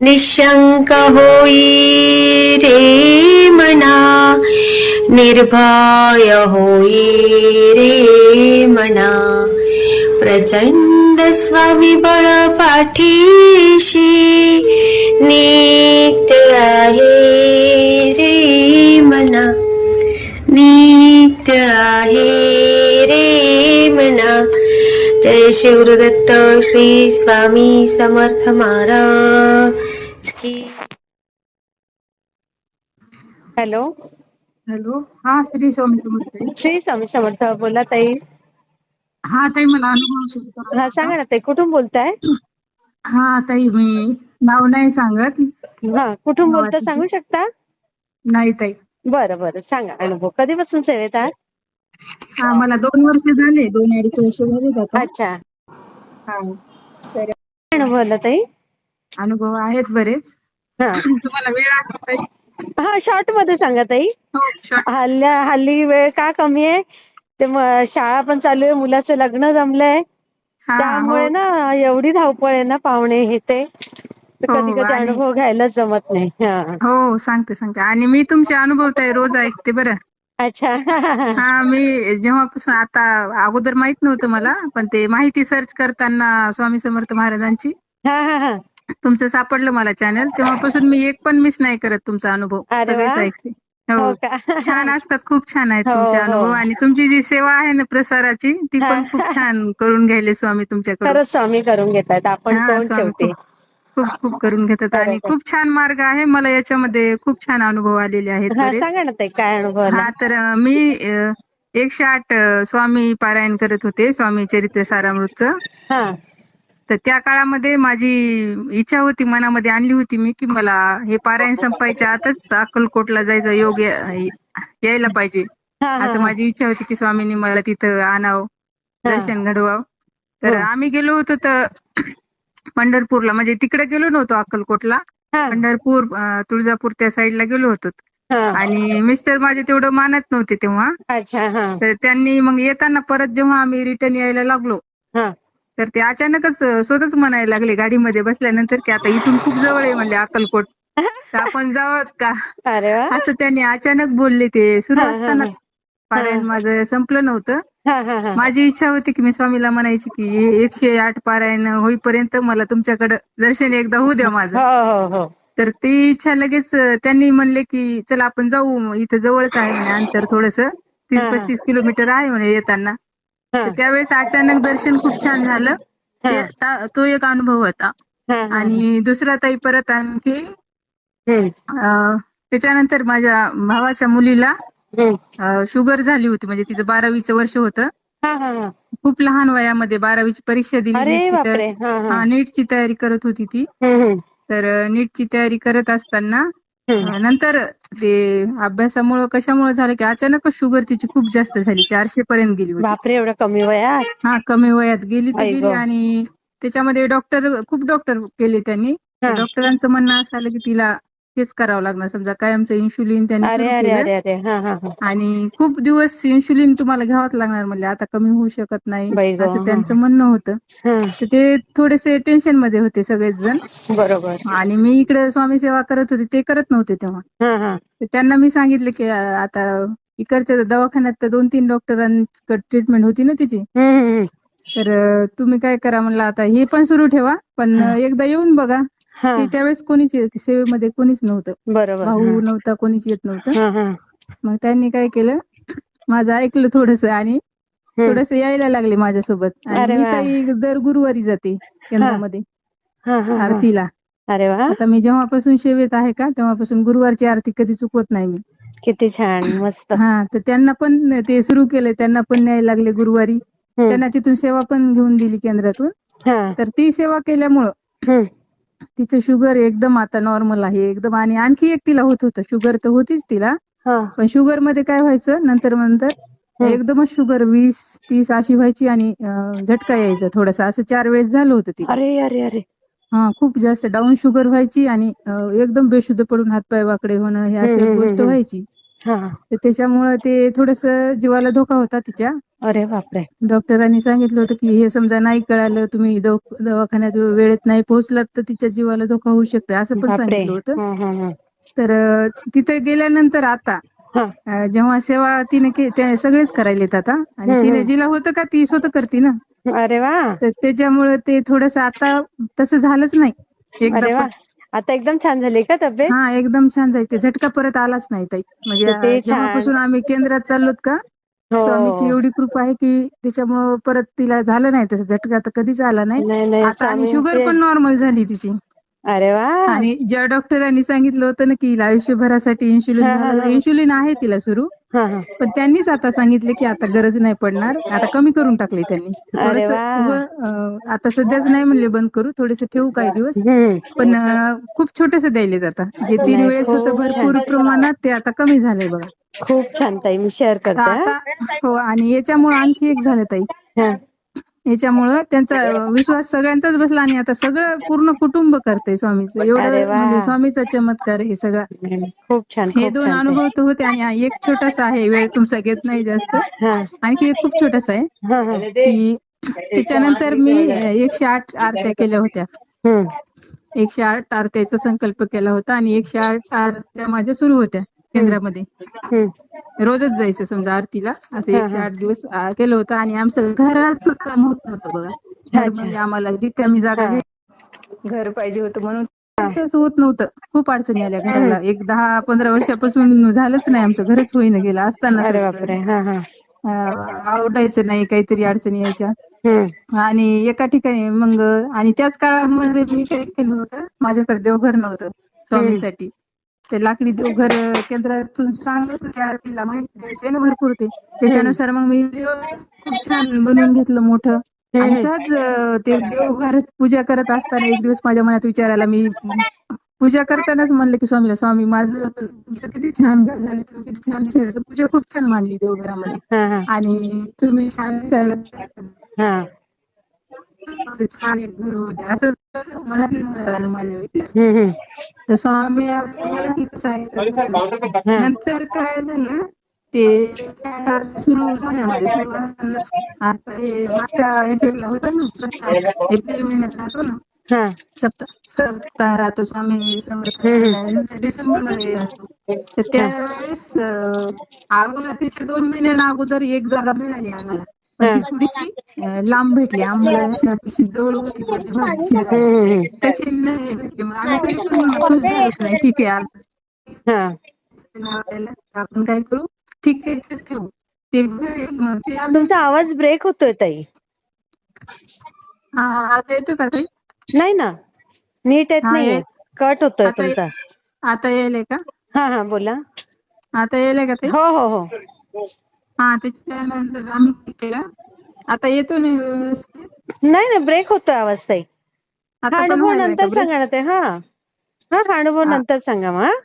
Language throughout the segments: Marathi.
निशंक होई रे मना, निर्भय होई रे मना, प्रचंड स्वविबळ पाठीशी नित्य आहे रे मना, नित्य आहे रे मना. जय शिवदत्त श्री स्वामी समर्थ महाराज की. हॅलो. हॅलो. हा, श्री स्वामी समर्थ. श्री स्वामी समर्थ. बोला ताई. हा ताई, मला अनुभव शेअर करायचा हा, सांगा होता. ना ताई, कुठून बोलताय? हा ताई, मी नाव नाही सांगत. हा, कुठून बोलता गावाचं. सांगू शकता? नाही ताई. बरं बरं, सांगा अनुभव. कधीपासून सेवेत आहात? हा, मला 2 वर्ष झाले, 2-2.5 वर्ष झालेत आता. अच्छा. हा, तर काय अनुभव आला ताई? अनुभव आहेत बरेच. हा तुम्हाला वेळ आहे ताई? हा, शॉर्ट मध्ये सांगा ताई. हो, शॉर्ट. हल्ली वेळ का कमी आहे? ते शाळा पण चालू आहे, मुलाचं लग्न जमलंय, हा, हो. त्यामुळे ना एवढी धावपळ आहे ना, पाहुणे हे ते कधी हो कधी आणि अनुभव घ्यायलाच जमत नाही. हा. हो, सांगते. आणि मी तुमचे अनुभव ताई रोज ऐकते बरं. अच्छा. हा, मी जेव्हापासून आता अगोदर माहित नव्हतं मला, पण ते माहिती सर्च करताना स्वामी समर्थ महाराजांची हा हा हा. तुमचं सापडलं मला चॅनल. तेव्हापासून मी एक पण मिस नाही करत तुमचा अनुभव. अरे वा. सगळेच ऐकते. हो हो, का? छान असतात. खूप छान आहेत हो तुमचे हो. अनुभव. आणि तुमची जी सेवा आहे ना प्रसाराची, ती हा. पण खूप छान करून घ्यायले स्वामी तुमच्याकडून. खरंच स्वामी करून घेतात, आपण हा, कोण स्वामी शेवटी. खूप खूप खूप करून घेतात आणि बरोबर. खूप छान मार्ग आहे. मला याच्यामध्ये खूप छान अनुभव आलेले आहेत हा, बरेच. सांगा ना ताई, काय अनुभव आला? हा, तर मी 108 स्वामी पारायण करत होते, स्वामी चरित्र सारामृतचं. हा तर त्या काळामध्ये माझी इच्छा होती, मनामध्ये आणली होती मी, की मला हे पारायण संपायच्या आतच अक्कलकोटला जायचं योग यायला पाहिजे. हा हा असं हा माझी इच्छा होती की स्वामींनी मला तिथं आणावं, हा. दर्शन घडवावं. तर हं. आम्ही गेलो होतो तर पंढरपूरला, म्हणजे तिकडे गेलो नव्हतो अक्कलकोटला. हा पंढरपूर, तुळजापूर त्या साईडला गेलो होतो. हा. आणि मिस्टर माझे तेवढं मानत नव्हते तेव्हा. अच्छा. हा तर त्यांनी मग येताना परत जेव्हा आम्ही रिटर्न यायला लागलो, हा. तर ते अचानकच स्वतःच म्हणायला लागले गाडीमध्ये बसल्यानंतर, की आता इथून खूप जवळ आहे म्हणले अक्कलकोट, तर आपण जावं का? अरे वा. असं त्यांनी अचानक बोलले. ते सुरू हा हा हा असतानाच, पारायण हा माझं संपलं नव्हतं. हा हा हा. माझी इच्छा होती की मी स्वामीला म्हणायची की हे 108 पारायण होईपर्यंत मला तुमच्याकडे दर्शन एकदा होऊ द्या माझं. हो हो हो. तर ती इच्छा लगेच त्यांनी म्हणले की चला आपण जाऊ, इथं जवळच आहे म्हणे, अंतर थोडस हा 30-35 किलोमीटर आहे म्हणे येताना. हा तर त्यावेळेस अचानक दर्शन खूप छान झालं. हा तो एक अनुभव होता. हा हा. आणि दुसरा ताई परत आणखी हम्म त्याच्यानंतर माझ्या भावाच्या मुलीला हम्म. शुगर झाली होती, म्हणजे तिचं 12वीचं वर्ष होतं. हा हा हा. खूप लहान वयामध्ये 12वीची परीक्षा दिली, अरे बापरे. हा हा. नीटची तयारी करत होती ती. हम्म. तर नीटची तयारी करत असताना हम्म. नंतर ते अभ्यासामुळं कशामुळे झालं की अचानकच शुगर तिची खूप जास्त झाली, 400 पर्यंत गेली होती. बापरे, एवढं कमी वयात? हा, कमी वयात गेली तर आई गेली. गं. आणि त्याच्यामध्ये खूप डॉक्टर केले त्यांनी. हा. तर डॉक्टरांचं म्हणणं असं आलं की तिला हेच करावं लागणार, समजा कायमचं इन्शुलिन त्यांनी अरे सुरू अरे केलं. अरे अरे. हा हा हा. आणि खूप दिवस इन्शुलिन तुम्हाला घ्यावंच लागणार म्हणले, आता कमी होऊ शकत नाही बाई ग. असं हा त्यांचं म्हणणं होतं. हा. तर ते थोडेसे टेन्शन मध्ये होते सगळेच जण. बरोबर. आणि मी इकडे स्वामी सेवा करत होते, ते करत नव्हते तेव्हा. हा हा. तर त्यांना मी सांगितलं की आता इकडच्या दवाखान्यात तर 2-3 डॉक्टरांकडे ट्रीटमेंट होती ना तिची. हम्म. तर तुम्ही काय करा म्हणलं, आता हे पण सुरू ठेवा, पण एकदा येऊन बघा. हा. ते त्यावेळेस कोणीच सेवेमध्ये कोणीच नव्हतं, बरोबर. हा भाऊ नव्हता, कोणीच येत नव्हतं. हा हा. मग त्यांनी काय केलं, माझं ऐकलं थोडस आणि हम्म. थोडस यायला लागले माझ्यासोबत. आणि अरे मी वा. ताई दर गुरुवारी जाते हा केंद्रामध्ये हा हा हा. आरतीला. अरे वा. आता मी जेव्हापासून सेवेत आहे का तेव्हापासून गुरुवारची आरती कधी चुकवत नाही मी. किती छान, मस्त. हा, तर त्यांना पण ते सुरू केले, त्यांना पण न्यायला लागले गुरुवारी. हम्म. त्यांना तिथून सेवा पण घेऊन दिली केंद्रातून. हा. तर ती सेवा केल्यामुळं हम्म. तिचं शुगर एकदम आता नॉर्मल आहे एकदम. आणि आणखी एक तिला होत होतं, शुगर तर होतीच तिला, हा. पण शुगर मध्ये काय व्हायचं नंतर हम्म. एकदमच शुगर 20-30 अशी व्हायची. आणि झटका यायचा थोडासा, असं 4 वेळेस झालं होतं तिला. अरे अरे अरे. हा, खूप जास्त डाऊन शुगर व्हायची आणि एकदम बेशुद्ध पडून हातपाय वाकडे होणं, हे अशी एक गोष्ट हम्म. व्हायची. हा. तर त्याच्यामुळे ते थोडस जीवाला धोका होता तिच्या. अरे बापरे. डॉक्टरांनी सांगितलं होतं की हे समजा नाही कळालं, तुम्ही दवाखान्यात वेळेत नाही पोहोचलात तर तिच्या जीवाला धोका होऊ शकतो असं पण बापरे. सांगितलं होतं. हा हा हा. तर तिथे गेल्यानंतर आता हा. जेव्हा सेवा तिने ते सगळेच करायलेत आता, आणि तिने जिला होतं का ती स्वतः करते ना, अरे वा. तर त्याच्यामुळे ते थोडस आता तसं झालंच नाही. एकदा अरे वा, पण आता एकदम छान झाली का तब्येत? हा एकदम छान जायचे, झटका परत आलाच नाही ताई. म्हणजे किती छान. जेव्हापासून आम्ही केंद्रात चाललोत का, हो. स्वामीची एवढी कृपा आहे की त्याच्यामुळं परत तिला झालं नाही तसं, झटका तर कधीच आला नाही नाही आता. आणि शुगर स्वामींचे. पण नॉर्मल झाली तिची. अरे वा. आणि ज्या डॉक्टरांनी सांगितलं होतं ना की आयुष्यभरासाठी इन्शुलिन हा हा घ्यायला, हा इन्शुलिन आहे तिला सुरू, हा हा. पण त्यांनीच आता सांगितले की आता गरज नाही पडणार, आता कमी करून टाकली त्यांनी अरे थोडस. वा. आता सध्याच नाही म्हणले बंद करू, थोडेसे ठेवू काही दिवस, पण खूप छोटेस द्यायलेत आता. जे 3 नाही, वेळेस होतं खूप छान. भरपूर प्रमाणात, ते आता कमी झालंय बघा. खूप छान ताई, मी शेअर तर करते. आता हो, आणि याच्यामुळे आणखी एक झालं ताई, हा. याच्यामुळं त्यांचा विश्वास सगळ्यांचाच बसला, आणि आता सगळं पूर्ण कुटुंब करते स्वामीचं. अरे एवढं वा. म्हणजे स्वामीचा चमत्कार हे सगळं. खूप छान, हे खूप 2 छान ताई. अनुभव तर होते, आणि एक छोटासा आहे, वेळ तुमचा घेत नाही जास्त. हा आणखी एक खूप छोटासा आहे हा हा. की त्याच्यानंतर मी 108 आरत्या केल्या होत्या. 108 आरत्याचा संकल्प केला होता, आणि 108 आरत्या माझ्या सुरू होत्या केंद्रामध्ये. रोजच जायचं समजा आरतीला, असं हा हा. 108 दिवस केलं होतं. आणि आमचं घराचं काम होत नव्हतं बघा. घर अच्छा. म्हणजे आम्हाला रिकामी जागा हा. घर पाहिजे होतं, म्हणून असंच होत नव्हतं. खूप अडचणी आल्या घराला. एक 10-15 वर्षापासून झालंच नाही आमचं, घरच होईना गेलं असताना अरे सगळं. बापरे. हा हा. आवडायचं नाही, काहीतरी अडचणी यायच्या. हम्म. आणि एका ठिकाणी मग, आणि त्याच काळामध्ये मी काय केलं होतं, माझ्याकडे देवघर नव्हतं स्वामींसाठी. ते लाकडी देवघर केंद्रातून सांगत होते आरतीला, माहिती द्यायचे ना भरपूर ते. त्याच्यानुसार मग मी खूप छान बनवून घेतलं मोठं. आणि सहज ते देवघर पूजा करत असताना एक दिवस माझ्या मनात विचार आला. मी पूजा करतानाच म्हणलं की स्वामीला, स्वामी माझं तुमचं किती छान घर झालं, तुम्ही किती छान दिसायला. पूजा खूप छान मांडली देवघरामध्ये, हा हा. आणि तुम्ही छान दिसायला हा. छान एक घर होते, असं मनातल्या मनात आलं माझ्या विचार. हम्म. तर स्वामी मला कसं आहे. नंतर काय झालं, ते सुरू झाल्यामध्ये सुरू आता हे मागच्या याच्याला होतं ना, सप्ताह एप्रिल महिन्यात राहतो ना, हा. सप्ताह राहतो स्वामी समर्थ, डिसेंबर मध्ये असतो. तर त्यावेळेस अगोदर त्याच्या 2 महिन्यांना अगोदर एक जागा मिळाली आम्हाला, पण ती थोडीशी लांब भेटली आम्हाला. अशी जवळ होती मध्यभागी शहरात, तशी नाही भेटली. मग आम्ही तरी पण खुश झालो की नाही, ठीक आहे हा. आपण काय करू, ठीक आहे तेच ठेवू. ते आम्ही, तुमचा आवाज ब्रेक होतोय ताई. आता येतो का ताई? नाही ना, नीट येत नाहीये, कट होतोय तुमचा. आता यायलंय का? हा हा, बोला. आता यायलंय का ताई? हो हो हो. त्याच्यानंतर आम्ही केला. आता येतो ना व्यवस्थित? नाही ना, ब्रेक होतोय आवाज ताई. हा आता पण अनुभव व्हायलाय का नंतर ब्रेक? सांगा ना ते. हा हा, अनुभव नंतर सांगा मग.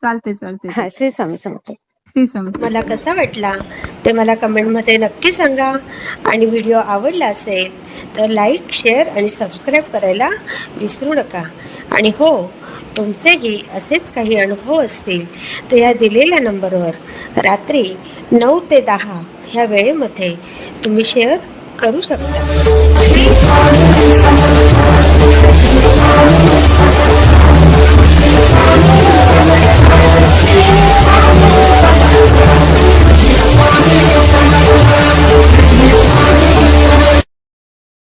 चालते हा, श्री स्वामी समर्थ. श्री स्वामी. मला कसा वाटला ते मला कमेंटमध्ये नक्की सांगा. आणि व्हिडिओ आवडला असेल तर लाईक, शेअर आणि सबस्क्राईब करायला विसरू नका. आणि हो, तुमचेही असेच काही अनुभव असतील तर या दिलेल्या नंबरवर रात्री 9 ते 10 ह्या वेळेमध्ये तुम्ही शेअर करू शकता.